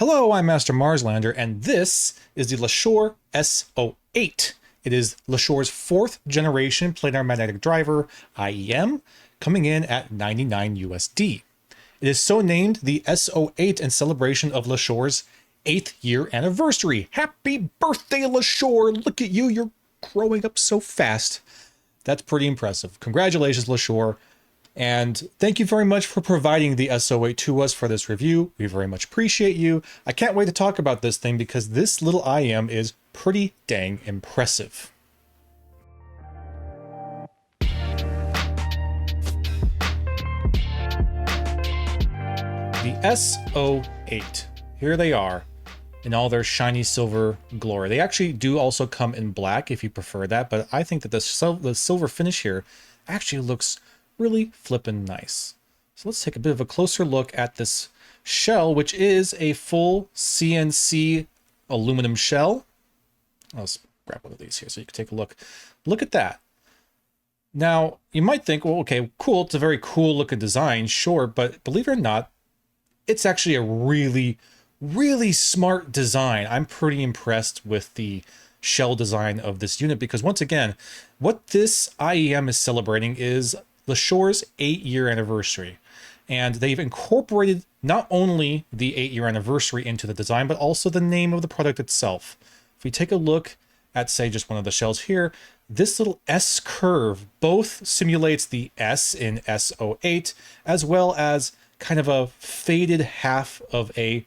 Hello, I'm Master Marslander, and this is the Letshuoer SO8. It is Letshuoer's 4th generation planar magnetic driver, IEM, coming in at 99 USD. It is so named the SO8 in celebration of Letshuoer's 8th year anniversary. Happy birthday, Letshuoer! Look at you, you're growing up so fast. That's pretty impressive. Congratulations, Letshuoer. And thank you very much for providing the SO8 to us for this review. We very much appreciate you. I can't wait to talk about this thing because this little IEM is pretty dang impressive. The SO8. Here they are in all their shiny silver glory. They actually do also come in black if you prefer that, but I think that the silver finish here actually looks really flippin' nice. So let's take a bit of a closer look at this shell, which is a full CNC aluminum shell. Let's grab one of these here so you can take a look. Look at that. Now, you might think, well, okay, cool. It's a very cool looking design, sure, but believe it or not, it's actually a really, really smart design. I'm pretty impressed with the shell design of this unit because once again, what this IEM is celebrating is Letshuoer's 8-year anniversary. And they've incorporated not only the 8-year anniversary into the design, but also the name of the product itself. If we take a look at, say, just one of the shells here, this little S curve both simulates the S in SO8, as well as kind of a faded half of the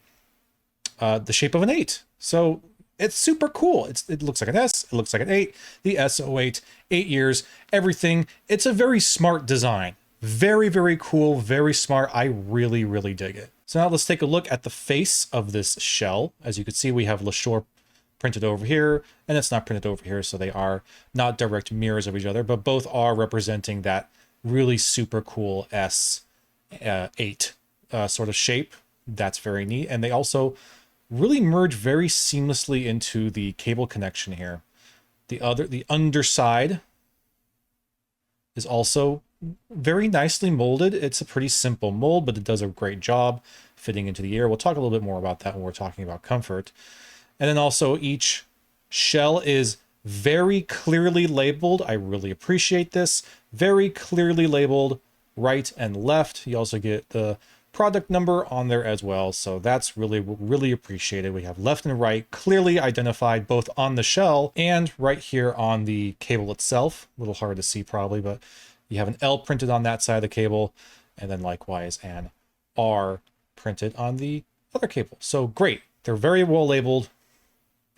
shape of an 8. So it's super cool. It looks like an S, it looks like an 8, the SO8, 8 years, everything. It's a very smart design. Very, very cool, very smart. I really, really dig it. So now let's take a look at the face of this shell. As you can see, we have Letshuoer printed over here, and it's not printed over here, so they are not direct mirrors of each other, but both are representing that really super cool S8 sort of shape. That's very neat. And they also really merge very seamlessly into the cable connection here. The underside is also very nicely molded. It's a pretty simple mold, but it does a great job fitting into the ear. We'll talk a little bit more about that when we're talking about comfort. And then also each shell is very clearly labeled. I really appreciate this. Very clearly labeled right and left. You also get the product number on there as well, so that's really, really appreciated. We have left and right clearly identified both on the shell and right here on the cable itself. A little hard to see probably, but you have an L printed on that side of the cable, and then likewise an R printed on the other cable. So great. They're very well labeled,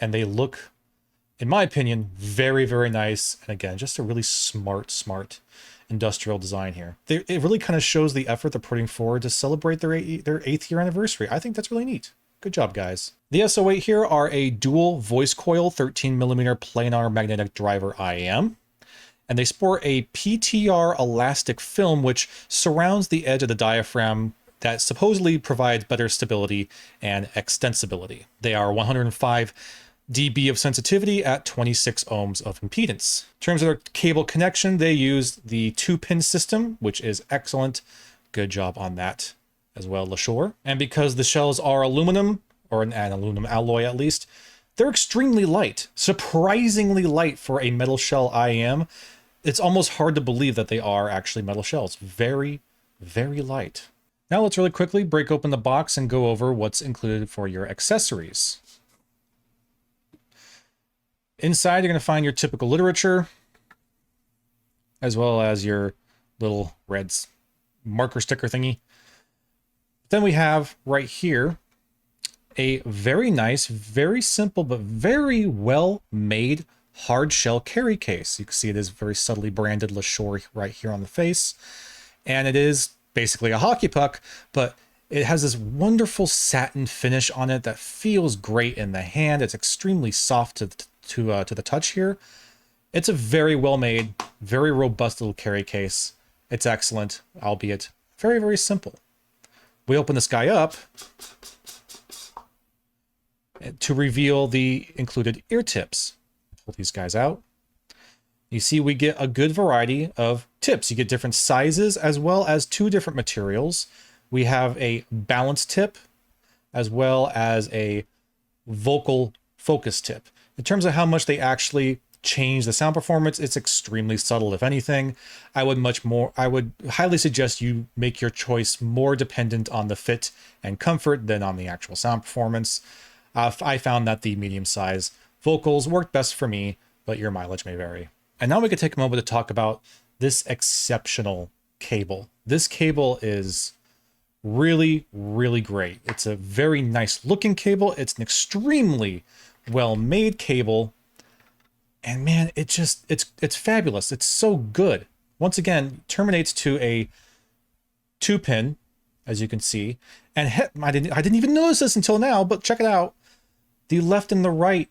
and they look, in my opinion, very, very nice. And again, just a really smart industrial design here. It really kind of shows the effort they're putting forward to celebrate their 8th year anniversary. I think that's really neat. Good job, guys. The SO8 here are a dual voice coil 13mm planar magnetic driver IEM. And they sport a PTR elastic film which surrounds the edge of the diaphragm that supposedly provides better stability and extensibility. They are 105 dB of sensitivity at 26 ohms of impedance. In terms of their cable connection, they use the 2-pin system, which is excellent. Good job on that as well, Letshuoer. And because the shells are aluminum, or an aluminum alloy at least, they're extremely light, surprisingly light for a metal shell IEM. It's almost hard to believe that they are actually metal shells. Very, very light. Now let's really quickly break open the box and go over what's included for your accessories. Inside, you're going to find your typical literature, as well as your little red marker sticker thingy. Then we have right here a very nice, very simple, but very well made hard shell carry case. You can see it is very subtly branded Letshuoer right here on the face. And it is basically a hockey puck, but it has this wonderful satin finish on it that feels great in the hand. It's extremely soft to the touch here. It's a very well made, very robust little carry case. It's excellent, albeit very, very simple. We open this guy up to reveal the included ear tips. Pull these guys out. You see we get a good variety of tips. You get different sizes as well as 2 different materials. We have a balance tip as well as a vocal focus tip. In terms of how much they actually change the sound performance, it's extremely subtle. If anything, I would highly suggest you make your choice more dependent on the fit and comfort than on the actual sound performance. I found that the medium size vocals worked best for me, but your mileage may vary. And now we could take a moment to talk about this exceptional cable. This cable is really, really great. It's a very nice looking cable. It's an extremely well-made cable. And man, it's fabulous. It's so good. Once again, terminates to a 2-pin, as you can see. And I didn't even notice this until now, but check it out. The left and the right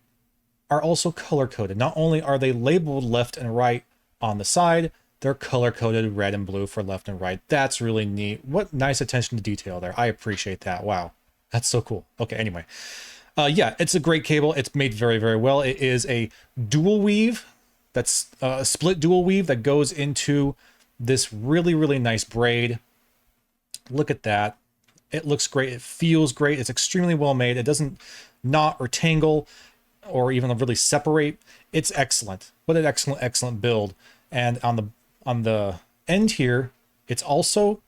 are also color-coded. Not only are they labeled left and right on the side, they're color-coded red and blue for left and right. That's really neat. What nice attention to detail there. I appreciate that. Wow. That's so cool. Okay, anyway. Yeah, it's a great cable. It's made very, very well. It is a dual weave. That's a split dual weave that goes into this really, really nice braid. Look at that. It looks great. It feels great. It's extremely well made. It doesn't knot or tangle or even really separate. It's excellent. What an excellent, excellent build. And on the end here, it's also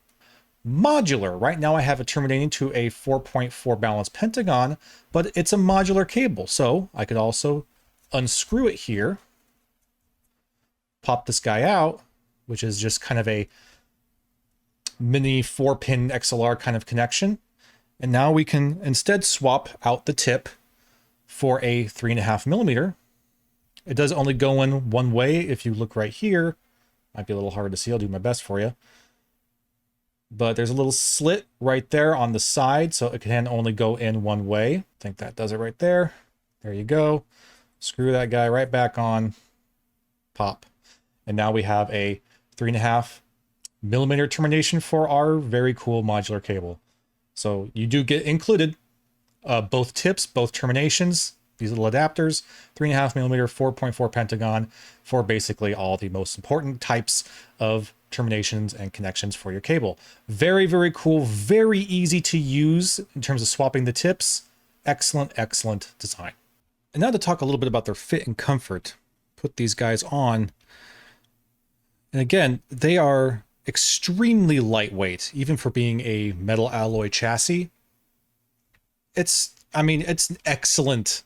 modular. Right now I have it terminating to a 4.4 balanced pentagon, but it's a modular cable. So I could also unscrew it here, pop this guy out, which is just kind of a mini 4-pin XLR kind of connection. And now we can instead swap out the tip for a 3.5mm. It does only go in one way. If you look right here, might be a little hard to see. I'll do my best for you. But there's a little slit right there on the side, so it can only go in one way. I think that does it right there. There you go. Screw that guy right back on. Pop. And now we have a 3.5mm termination for our very cool modular cable. So you do get included both tips, both terminations, these little adapters, 3.5mm, 4.4 pentagon for basically all the most important types of terminations and connections for your cable. Very, very cool, very easy to use in terms of swapping the tips. Excellent, excellent design. And now to talk a little bit about their fit and comfort. Put these guys on. And again, they are extremely lightweight, even for being a metal alloy chassis. It's an excellent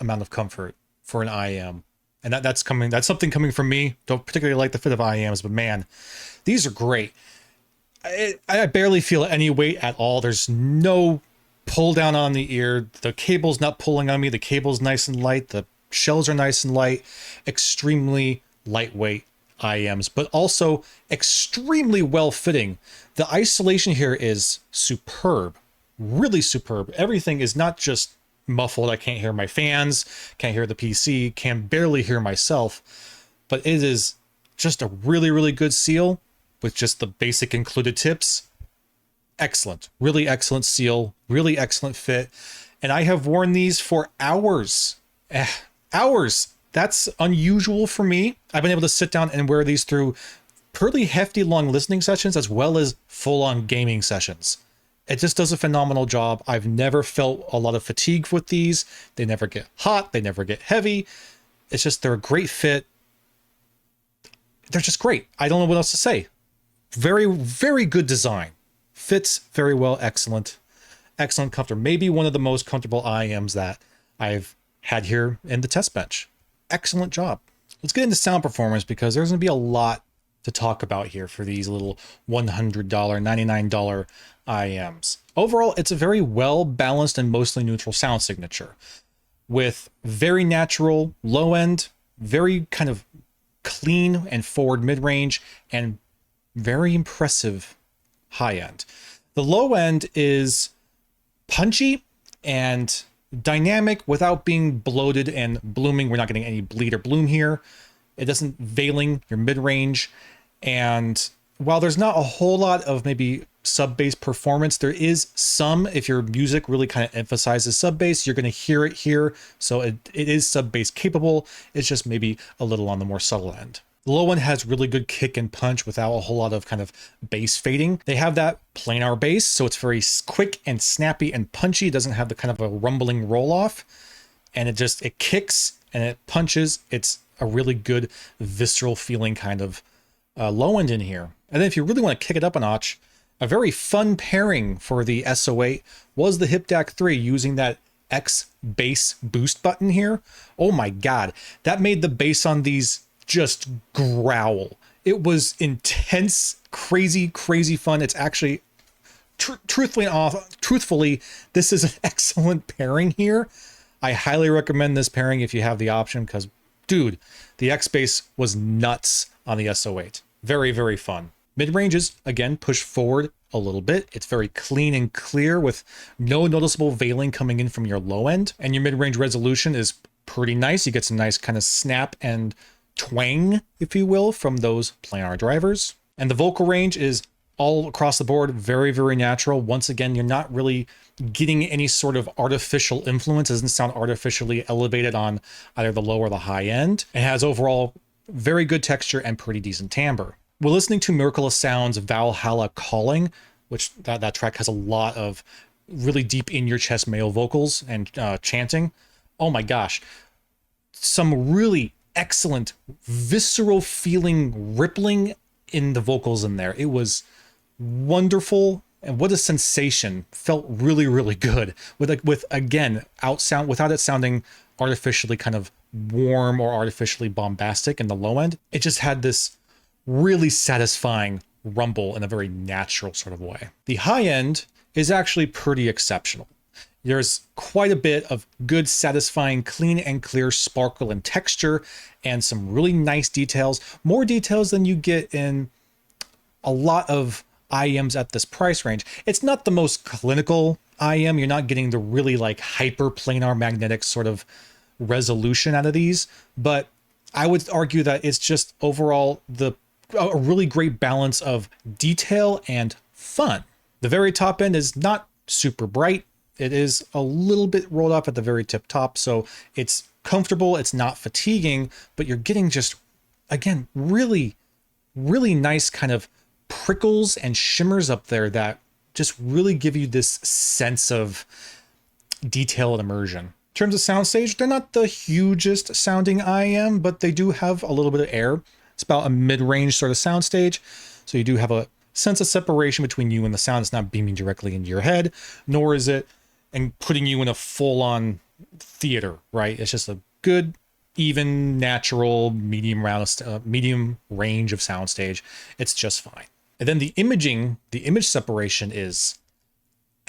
amount of comfort for an IEM. And that's something coming from me. Don't particularly like the fit of IEMs, but man, these are great. I barely feel any weight at all. There's no pull down on the ear. The cable's not pulling on me. The cable's nice and light. The shells are nice and light. Extremely lightweight IEMs, but also extremely well fitting. The isolation here is superb, really superb. Everything is not just muffled. I can't hear my fans, can't hear the PC, can barely hear myself, but it is just a really, really good seal with just the basic included tips. Excellent, really excellent seal, really excellent fit. And I have worn these for hours. Hours. That's unusual for me. I've been able to sit down and wear these through pretty hefty long listening sessions as well as full-on gaming sessions. It just does a phenomenal job. I've never felt a lot of fatigue with these. They never get hot. They never get heavy. It's just, they're a great fit. They're just great. I don't know what else to say. Very, very good design. Fits very well. Excellent. Excellent comfort. Maybe one of the most comfortable IEMs that I've had here in the test bench. Excellent job. Let's get into sound performance because there's going to be a lot to talk about here for these little $100, $99 IEMs. Overall, it's a very well balanced and mostly neutral sound signature with very natural low end, very kind of clean and forward mid-range, and very impressive high end. The low end is punchy and dynamic without being bloated and blooming. We're not getting any bleed or bloom here. It doesn't veiling your mid-range. And while there's not a whole lot of maybe sub-bass performance, there is some. If your music really kind of emphasizes sub-bass, you're going to hear it here. So it is sub-bass capable. It's just maybe a little on the more subtle end. The low end has really good kick and punch without a whole lot of kind of bass fading. They have that planar bass, so it's very quick and snappy and punchy. It doesn't have the kind of a rumbling roll off, and it kicks and it punches. It's a really good visceral feeling kind of low end in here. And then if you really want to kick it up a notch, a very fun pairing for the SO8 was the HipDAC 3 using that X bass boost button here. Oh my God, that made the bass on these just growl. It was intense, crazy, crazy fun. It's actually, truthfully, this is an excellent pairing here. I highly recommend this pairing if you have the option, because, dude, the X bass was nuts on the SO8. Very, very fun. Mid-ranges, again, push forward a little bit. It's very clean and clear with no noticeable veiling coming in from your low end. And your mid-range resolution is pretty nice. You get some nice kind of snap and twang, if you will, from those planar drivers. And the vocal range is all across the board very, very natural. Once again, you're not really getting any sort of artificial influence. It doesn't sound artificially elevated on either the low or the high end. It has overall very good texture and pretty decent timbre. We're listening to Miraculous Sound's Valhalla Calling, which that track has a lot of really deep in your chest male vocals and chanting. Oh my gosh. Some really excellent visceral feeling rippling in the vocals in there. It was wonderful, and what a sensation. Felt really, really good with again without it sounding artificially kind of warm or artificially bombastic in the low end. It just had this really satisfying rumble in a very natural sort of way. The high end is actually pretty exceptional. There's quite a bit of good, satisfying, clean and clear sparkle and texture, and some really nice details. More details than you get in a lot of IEMs at this price range. It's not the most clinical IEM. You're not getting the really like hyper planar magnetic sort of resolution out of these, but I would argue that it's just overall a really great balance of detail and fun. The very top end is not super bright. It is a little bit rolled up at the very tip top, so it's comfortable, it's not fatiguing, but you're getting just, again, really, really nice kind of prickles and shimmers up there that just really give you this sense of detail and immersion. In terms of soundstage, they're not the hugest sounding IEM, but they do have a little bit of air. It's about a mid-range sort of soundstage, so you do have a sense of separation between you and the sound. It's not beaming directly into your head, nor is it and putting you in a full-on theater, right? It's just a good, even, natural, medium range of soundstage. It's just fine. And then the image separation is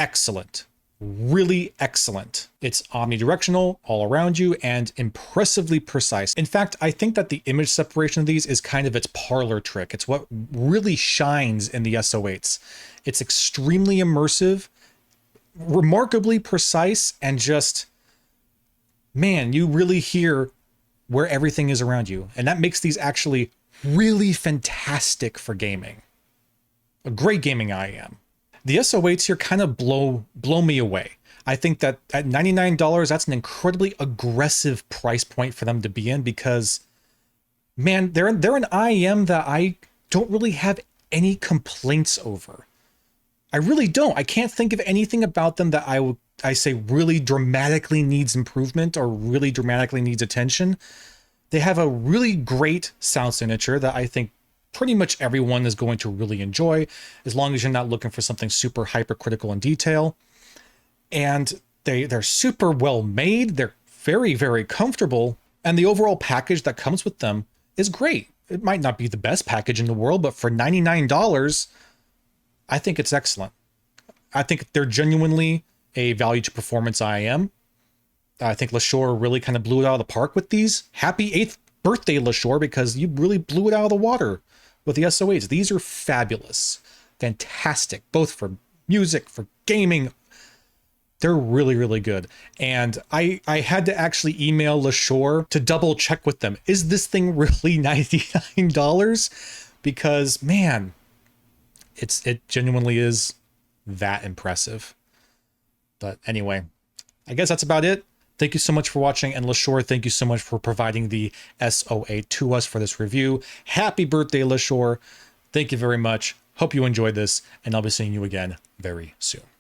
excellent, really excellent. It's omnidirectional all around you and impressively precise. In fact, I think that the image separation of these is kind of its parlor trick. It's what really shines in the SO8s. It's extremely immersive, remarkably precise, and just, man, you really hear where everything is around you. And that makes these actually really fantastic for gaming. A great gaming IEM. The SO8s here kind of blow me away. I think that at $99, that's an incredibly aggressive price point for them to be in, because, man, they're an IEM that I don't really have any complaints over. I really don't. I can't think of anything about them that I say really dramatically needs improvement or really dramatically needs attention. They have a really great sound signature that I think pretty much everyone is going to really enjoy, as long as you're not looking for something super hypercritical in detail. And they're super well made. They're very, very comfortable. And the overall package that comes with them is great. It might not be the best package in the world, but for $99, I think it's excellent. I think they're genuinely a value to performance IEM. I think Letshuoer really kind of blew it out of the park with these. Happy 8th birthday, Letshuoer, because you really blew it out of the water with the SO8s. These are fabulous, fantastic, both for music, for gaming. They're really, really good. And I had to actually email Letshuoer to double check with them. Is this thing really $99? Because, man, it genuinely is that impressive. But anyway, I guess that's about it. Thank you so much for watching, and Letshuoer, thank you so much for providing the SO8 to us for this review. Happy birthday, Letshuoer. Thank you very much. Hope you enjoyed this, and I'll be seeing you again very soon.